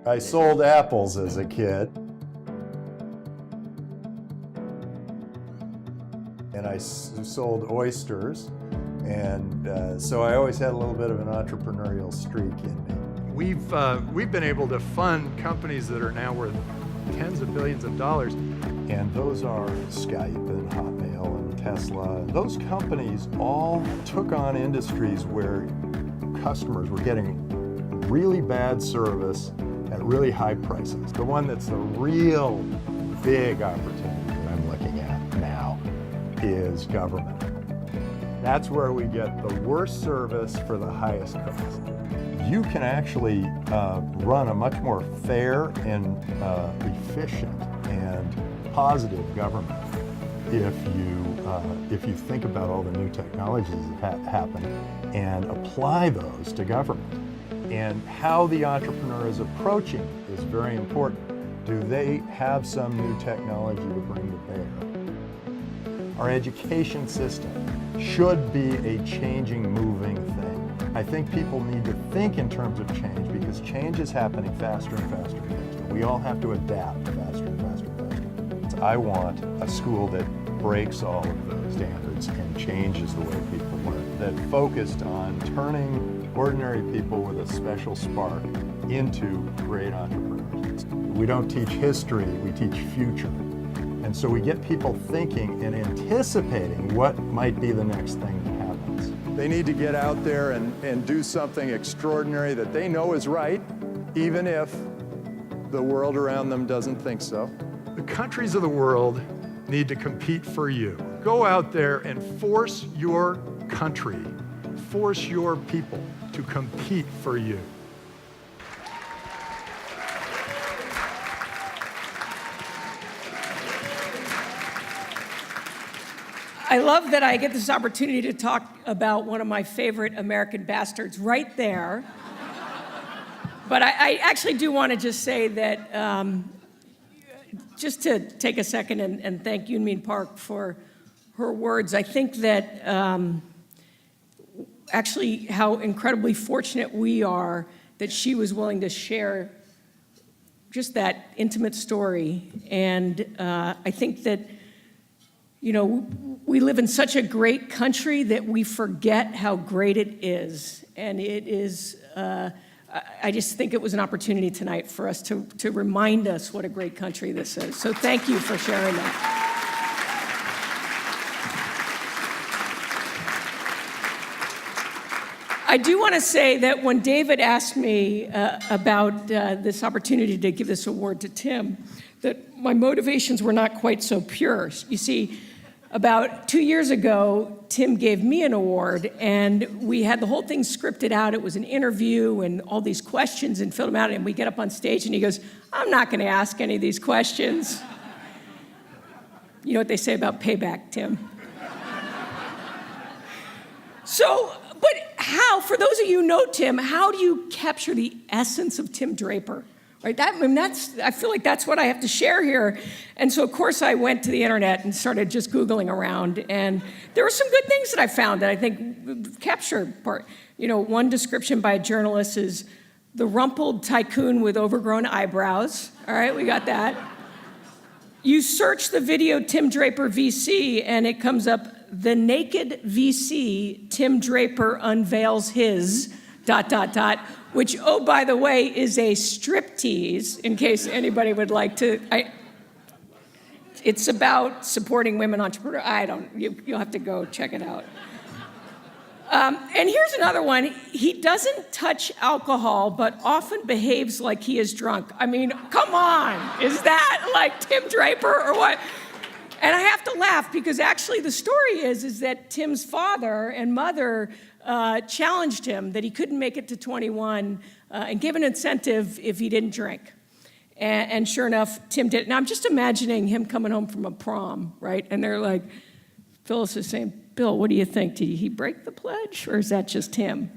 I sold apples as a kid. And I sold oysters. And so I always had a little bit of an entrepreneurial streak in me. We've been able to fund companies that are now worth tens of billions of dollars. And those are Skype and Hotmail and Tesla. Those companies all took on industries where customers were getting really bad service at really high prices. The one that's the real big opportunity that I'm looking at now is government. That's where we get the worst service for the highest cost. You can actually run a much more fair and efficient and positive government if you think about all the new technologies that happen and apply those to government. And how the entrepreneur is approaching is very important. Do they have some new technology to bring to bear? Our education system should be a changing, moving thing. I think people need to think in terms of change because change is happening faster and faster and faster. We all have to adapt faster and faster and faster. I want a school that breaks all of those standards and changes the way people learn, that focused on turning ordinary people with a special spark into great entrepreneurs. We don't teach history, we teach future. And so we get people thinking and anticipating what might be the next thing that happens. They need to get out there and do something extraordinary that they know is right, even if the world around them doesn't think so. The countries of the world need to compete for you. Go out there and force your country, force your people to compete for you. I love that I get this opportunity to talk about one of my favorite American bastards right there. But I actually do want to just say that, just to take a second and thank Yoonmin Park for her words. I think that actually how incredibly fortunate we are that she was willing to share just that intimate story. And I think that, you know, we live in such a great country that we forget how great it is. And it is, I just think it was an opportunity tonight for us to remind us what a great country this is. So thank you for sharing that. I do want to say that when David asked me about this opportunity to give this award to Tim, that my motivations were not quite so pure. You see, about 2 years ago, Tim gave me an award, and we had the whole thing scripted out. It was an interview and all these questions and filled them out, and we get up on stage, and he goes, I'm not going to ask any of these questions. You know what they say about payback, Tim? So, but how, for those of you who know Tim, how do you capture the essence of Tim Draper? Right? I feel like that's what I have to share here. And so, of course, I went to the internet and started just Googling around. And there were some good things that I found that I think capture part. You know, one description by a journalist is the rumpled tycoon with overgrown eyebrows. All right, we got that. You search the video Tim Draper VC, and it comes up, the naked VC, Tim Draper unveils his, ... which, oh, by the way, is a striptease, in case anybody would like to. It's about supporting women entrepreneurs. You'll have to go check it out. And here's another one. He doesn't touch alcohol, but often behaves like he is drunk. I mean, come on. Is that like Tim Draper or what? And I have to laugh because actually the story is that Tim's father and mother challenged him that he couldn't make it to 21 and gave an incentive if he didn't drink. And sure enough, Tim did. Now, I'm just imagining him coming home from a prom, right? And they're like, Phyllis is saying, Bill, what do you think? Did he break the pledge, or is that just him?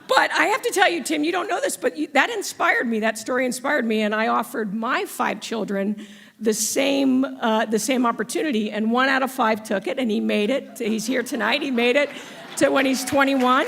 But I have to tell you, Tim, you don't know this, but that inspired me. That story inspired me, and I offered my 5 children the same opportunity, and 1 out of 5 took it, and he made it. He's here tonight. He made it to when he's 21.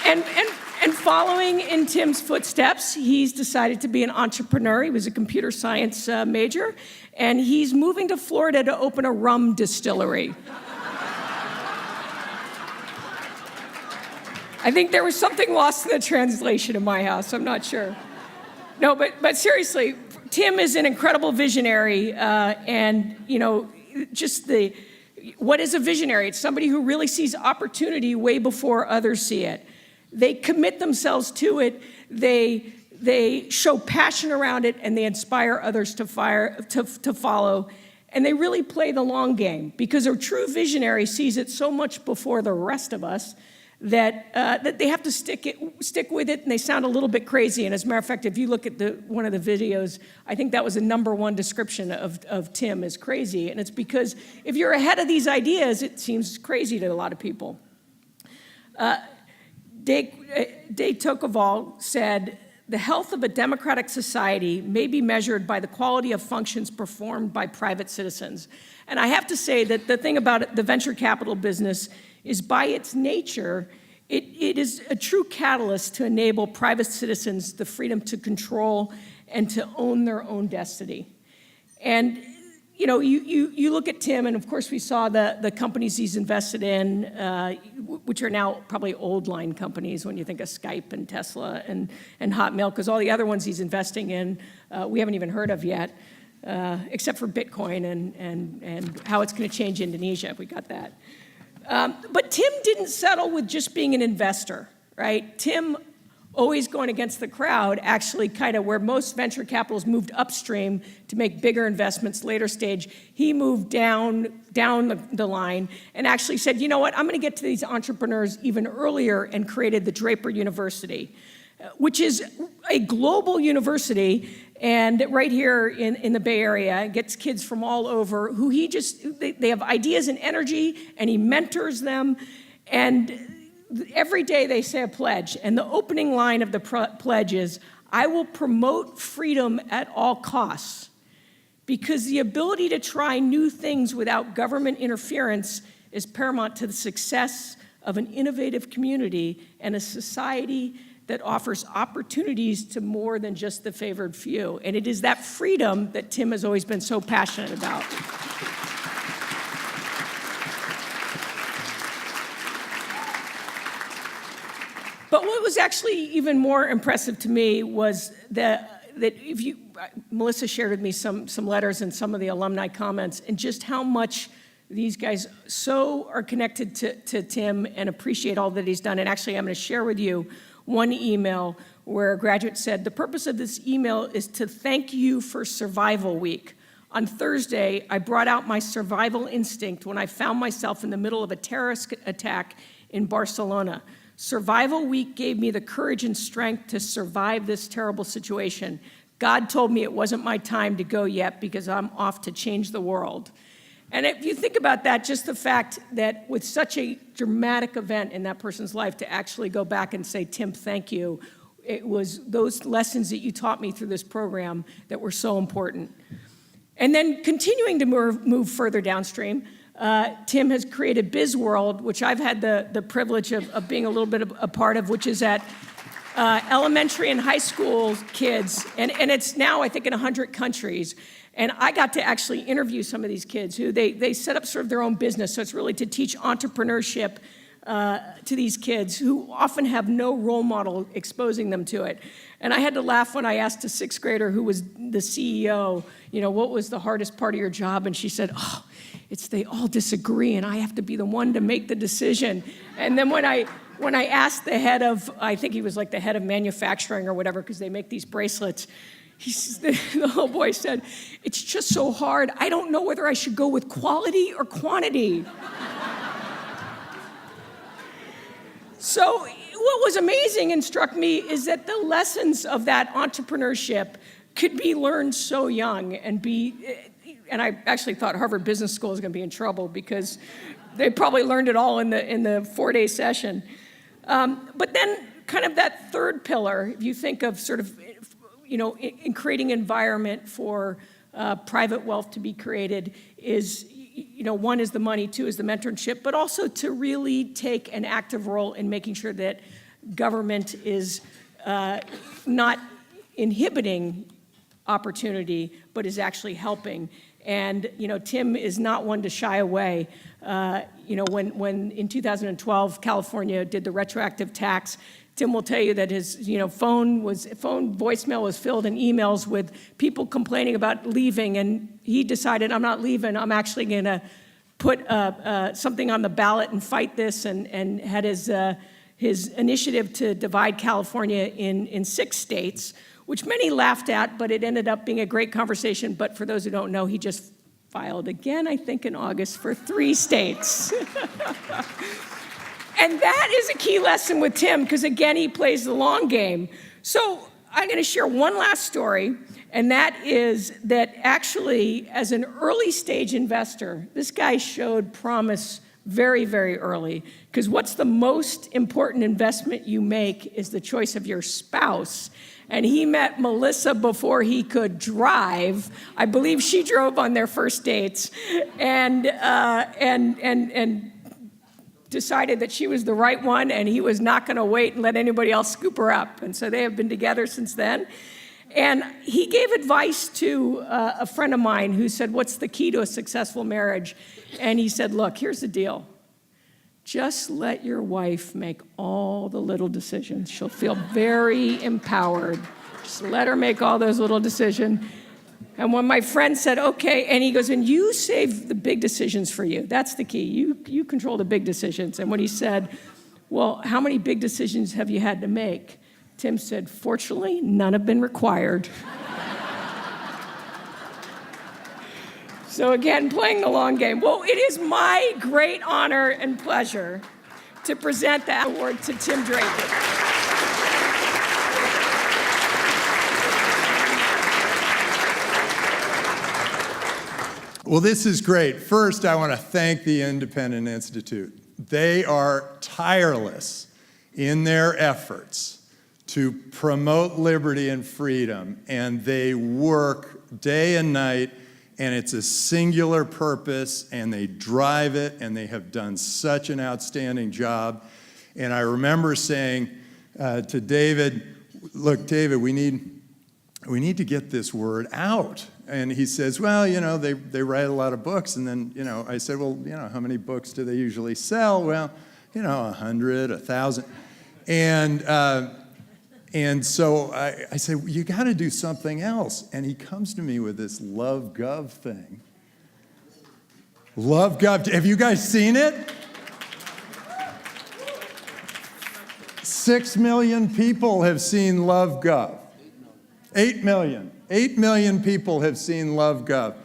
And following in Tim's footsteps, he's decided to be an entrepreneur. He was a computer science major, and he's moving to Florida to open a rum distillery. I think there was something lost in the translation in my house. I'm not sure. No, but seriously, Tim is an incredible visionary, and what is a visionary? It's somebody who really sees opportunity way before others see it. They commit themselves to it. They show passion around it, and they inspire others to follow. And they really play the long game, because a true visionary sees it so much before the rest of us that they have to stick with it, and they sound a little bit crazy. And as a matter of fact, if you look at one of the videos, I think that was the #1 description of Tim as crazy. And it's because if you're ahead of these ideas, it seems crazy to a lot of people. De Tocqueville said, "The health of a democratic society may be measured by the quality of functions performed by private citizens." And I have to say that the thing about the venture capital business is, by its nature, it is a true catalyst to enable private citizens the freedom to control and to own their own destiny. And you look at Tim, and of course we saw the companies he's invested in, which are now probably old line companies when you think of Skype and Tesla and Hotmail, because all the other ones he's investing in we haven't even heard of yet, except for Bitcoin and how it's going to change Indonesia. We got that. But Tim didn't settle with just being an investor, right? Tim, always going against the crowd, actually kind of where most venture capitals moved upstream to make bigger investments later stage, he moved down the line and actually said, you know what, I'm going to get to these entrepreneurs even earlier, and created the Draper University, which is a global university, and right here in the Bay Area, gets kids from all over who they have ideas and energy, and he mentors them. And every day they say a pledge, and the opening line of the pledge is, "I will promote freedom at all costs," because the ability to try new things without government interference is paramount to the success of an innovative community and a society that offers opportunities to more than just the favored few. And it is that freedom that Tim has always been so passionate about. But what was actually even more impressive to me was that Melissa shared with me some letters and some of the alumni comments, and just how much these guys so are connected to Tim and appreciate all that he's done. And actually, I'm going to share with you one email where a graduate said, "The purpose of this email is to thank you for Survival Week. On Thursday, I brought out my survival instinct when I found myself in the middle of a terrorist attack in Barcelona. Survival Week gave me the courage and strength to survive this terrible situation. God told me it wasn't my time to go yet, because I'm off to change the world." And if you think about that, just the fact that with such a dramatic event in that person's life, to actually go back and say, "Tim, thank you," it was those lessons that you taught me through this program that were so important. And then continuing to move further downstream, Tim has created BizWorld, which I've had the privilege of being a little bit of a part of, which is at elementary and high school kids. And it's now, I think, in 100 countries. And I got to actually interview some of these kids who they set up sort of their own business. So it's really to teach entrepreneurship to these kids who often have no role model exposing them to it. And I had to laugh when I asked a 6th grader who was the CEO, what was the hardest part of your job? And she said, "Oh, it's they all disagree, and I have to be the one to make the decision." And then when I asked the head of, I think he was like the head of manufacturing or whatever, because they make these bracelets, the little boy said, "It's just so hard. I don't know whether I should go with quality or quantity." So what was amazing and struck me is that the lessons of that entrepreneurship could be learned so young, and I actually thought Harvard Business School was going to be in trouble, because they probably learned it all in the 4-day session. But then kind of that third pillar, if you think of sort of, in creating environment for private wealth to be created, is, one is the money, two is the mentorship, but also to really take an active role in making sure that government is not inhibiting opportunity, but is actually helping. And, Tim is not one to shy away. When in 2012, California did the retroactive tax, Tim will tell you that his, phone voicemail was filled in emails with people complaining about leaving, and he decided, I'm not leaving, I'm actually gonna put something on the ballot and fight this, and had his initiative to divide California in 6 states, which many laughed at, but it ended up being a great conversation. But for those who don't know, he just filed again, I think in August, for 3 states. And that is a key lesson with Tim, because again, he plays the long game. So I'm gonna share one last story, and that is that actually, as an early stage investor, this guy showed promise very, very early, because what's the most important investment you make is the choice of your spouse. And he met Melissa before he could drive. I believe she drove on their first dates, and decided that she was the right one, and he was not going to wait and let anybody else scoop her up. And so they have been together since then. And he gave advice to a friend of mine who said, what's the key to a successful marriage? And he said, look, here's the deal. Just let your wife make all the little decisions. She'll feel very empowered. Just let her make all those little decisions. And when my friend said, okay, and he goes, and you save the big decisions for you. That's the key. You control the big decisions. And when he said, well, how many big decisions have you had to make? Tim said, fortunately, none have been required. So again, playing the long game. Well, it is my great honor and pleasure to present that award to Tim Draper. Well, this is great. First, I want to thank the Independent Institute. They are tireless in their efforts to promote liberty and freedom, and they work day and night, and it's a singular purpose, and they drive it, and they have done such an outstanding job. And I remember saying to David, look, David, we need to get this word out. And he says, well, they write a lot of books. And then, I said, well, how many books do they usually sell? Well, 100, 1,000. And so I said, well, you got to do something else. And he comes to me with this Love Gov thing. Love Gov. Have you guys seen it? 6 million people have seen Love Gov. 8 million. 8 million people have seen Love Gov.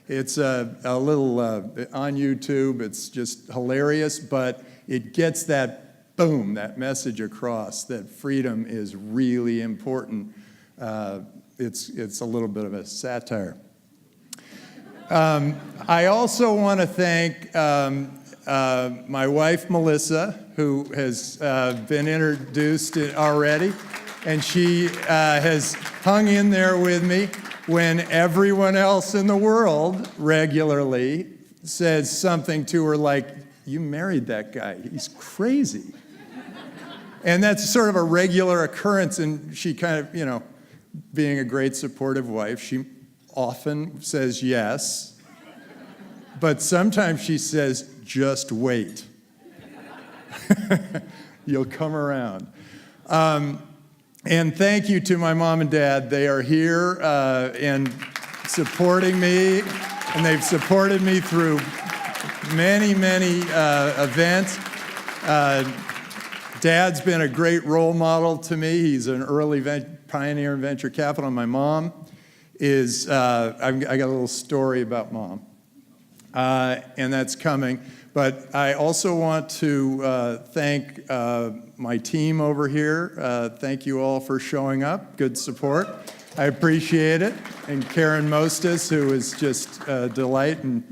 It's a little on YouTube. It's just hilarious, but it gets that boom, that message across that freedom is really important. It's a little bit of a satire. I also want to thank my wife, Melissa, who has been introduced already, and she has hung in there with me when everyone else in the world regularly says something to her like, you married that guy, he's crazy. And that's sort of a regular occurrence, and she kind of, being a great supportive wife, she often says yes, but sometimes she says, just wait. You'll come around. And thank you to my mom and dad. They are here and supporting me, and they've supported me through many, many events. Dad's been a great role model to me. He's an early pioneer in venture capital. And my mom is, I got a little story about Mom, and that's coming. But I also want to thank my team over here. Thank you all for showing up. Good support. I appreciate it. And Karen Mostis, who is just a delight and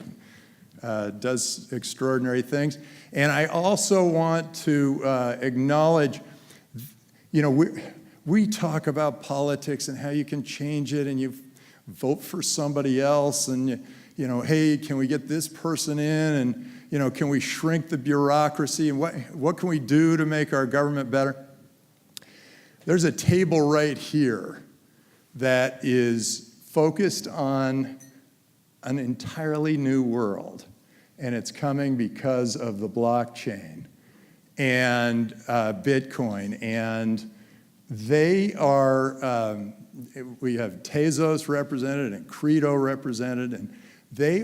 does extraordinary things. And I also want to acknowledge, we talk about politics and how you can change it, and you vote for somebody else, and hey, can we get this person in, and can we shrink the bureaucracy, and what can we do to make our government better? There's a table right here that is focused on an entirely new world, and it's coming because of the blockchain and Bitcoin, and they are, we have Tezos represented and Credo represented, and they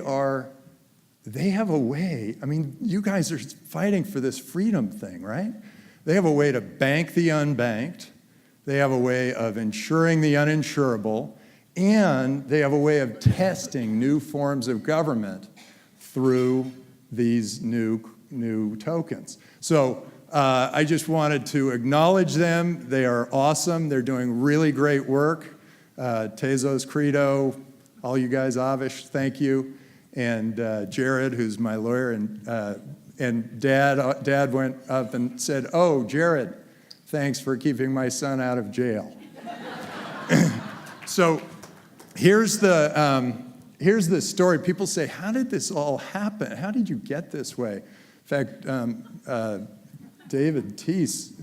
have a way, I mean, you guys are fighting for this freedom thing, right? They have a way to bank the unbanked, they have a way of insuring the uninsurable, and they have a way of testing new forms of government through these new tokens. So I just wanted to acknowledge them. They are awesome. They're doing really great work. Tezos, Credo, all you guys, Avish, thank you. And Jared, who's my lawyer, and Dad went up and said, "Oh, Jared, thanks for keeping my son out of jail." So here's the story. People say, how did this all happen? How did you get this way? In fact, David Teese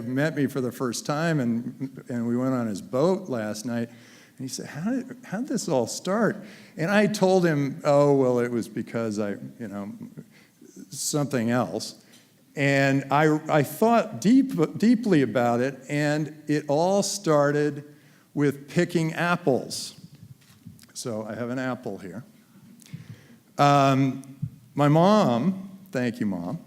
met me for the first time, and we went on his boat last night. And he said, how did this all start? And I told him, oh, well, it was because something else. And I thought deeply about it, and it all started with picking apples. So I have an apple here. My mom, thank you, Mom,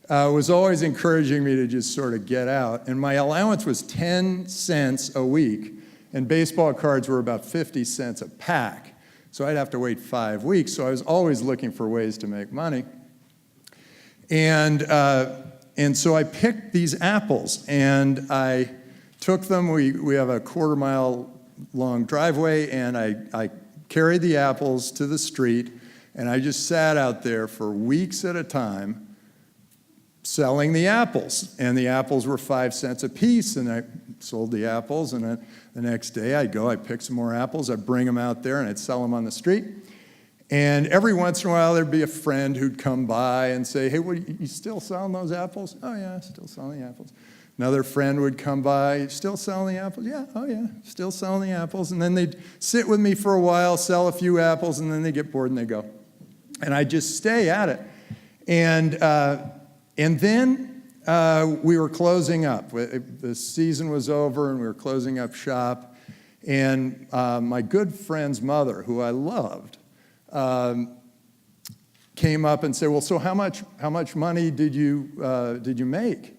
was always encouraging me to just sort of get out. And my allowance was 10 cents a week, and baseball cards were about 50 cents a pack. So I'd have to wait 5 weeks. So I was always looking for ways to make money. And so I picked these apples, and I took them. We have a quarter-mile long driveway, and I carried the apples to the street, and I just sat out there for weeks at a time selling the apples. And the apples were 5 cents a piece, and I sold the apples, and then the next day I'd pick some more apples, I'd bring them out there, and I'd sell them on the street. And every once in a while there'd be a friend who'd come by and say, "Hey, you still selling those apples?" "Oh yeah, still selling the apples." Another friend would come by, "Still selling the apples?" "Yeah, oh yeah, still selling the apples." And then they'd sit with me for a while, sell a few apples, and then they get bored and they go. And I'd just stay at it. And then we were closing up. The season was over and we were closing up shop. And my good friend's mother, who I loved, came up and said, "Well, so how much money did you make?"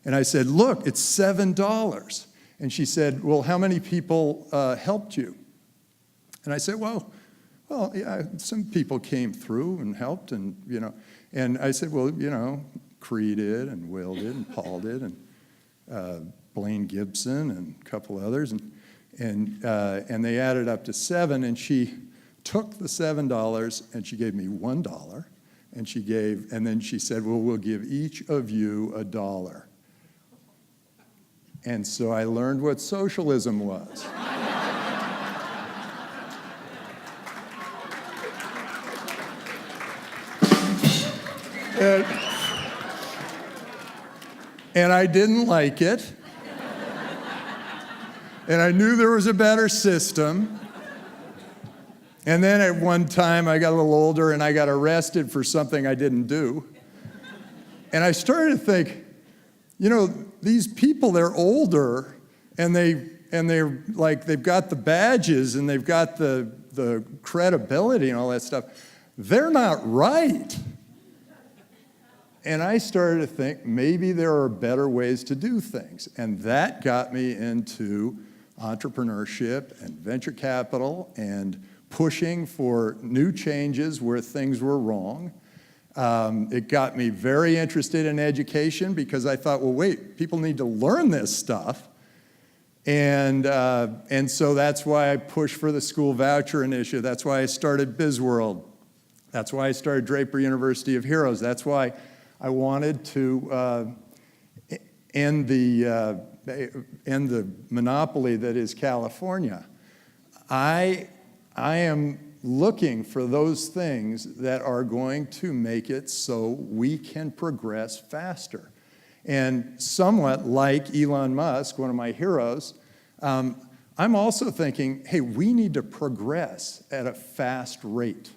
And I said, "Look, it's $7. And she said, "Well, how many people helped you?" And I said, well, yeah, some people came through and helped, and And I said, "Well, Cree did, and Will did, and Paul did, and Blaine Gibson, and a couple others, and they added up to 7." And she took the $7 and she gave me $1, and then she said, "Well, we'll give each of you $1." And so I learned what socialism was. And I didn't like it. And I knew there was a better system. And then at one time, I got a little older and I got arrested for something I didn't do. And I started to think, these people, they're older, and they're like, they've got the badges and they've got the credibility and all that stuff. They're not right. And I started to think maybe there are better ways to do things. And that got me into entrepreneurship and venture capital and pushing for new changes where things were wrong. It got me very interested in education because I thought, well, wait, people need to learn this stuff. And so that's why I pushed for the school voucher initiative. That's why I started BizWorld. That's why I started Draper University of Heroes. That's why I wanted to end the monopoly that is California. I am looking for those things that are going to make it so we can progress faster. And somewhat like Elon Musk, one of my heroes, I'm also thinking, hey, we need to progress at a fast rate.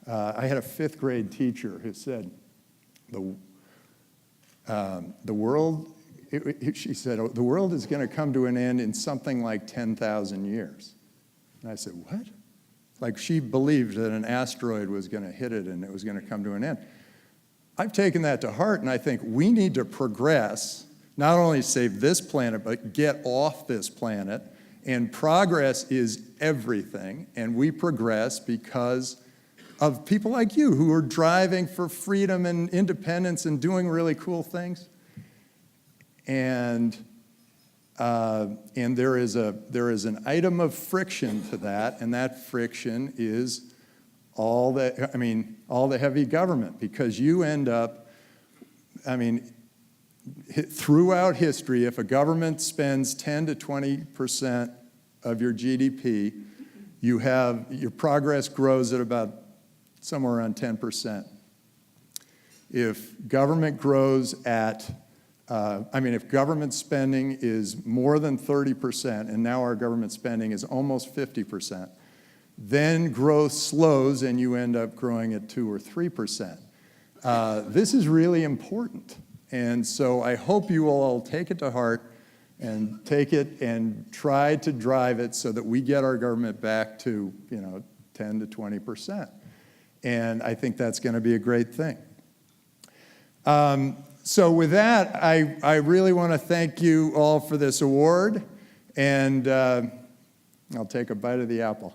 I had a 5th grade teacher who said, the world, she said, the world is going to come to an end in something like 10,000 years. And I said, what? Like she believed that an asteroid was going to hit it and it was going to come to an end. I've taken that to heart, and I think we need to progress, not only save this planet, but get off this planet. And progress is everything, and we progress because of people like you who are driving for freedom and independence and doing really cool things. And there is an item of friction to that, and that friction is all the heavy government, because you end up, throughout history, if a government spends 10 to 20% of your GDP, your progress grows at about somewhere around 10%. If government grows at, if government spending is more than 30%, and now our government spending is almost 50%, then growth slows and you end up growing at 2 or 3%. This is really important. And so I hope you will all take it to heart and take it and try to drive it so that we get our government back to 10 to 20%. And I think that's going to be a great thing. So with that, I really want to thank you all for this award, and I'll take a bite of the apple.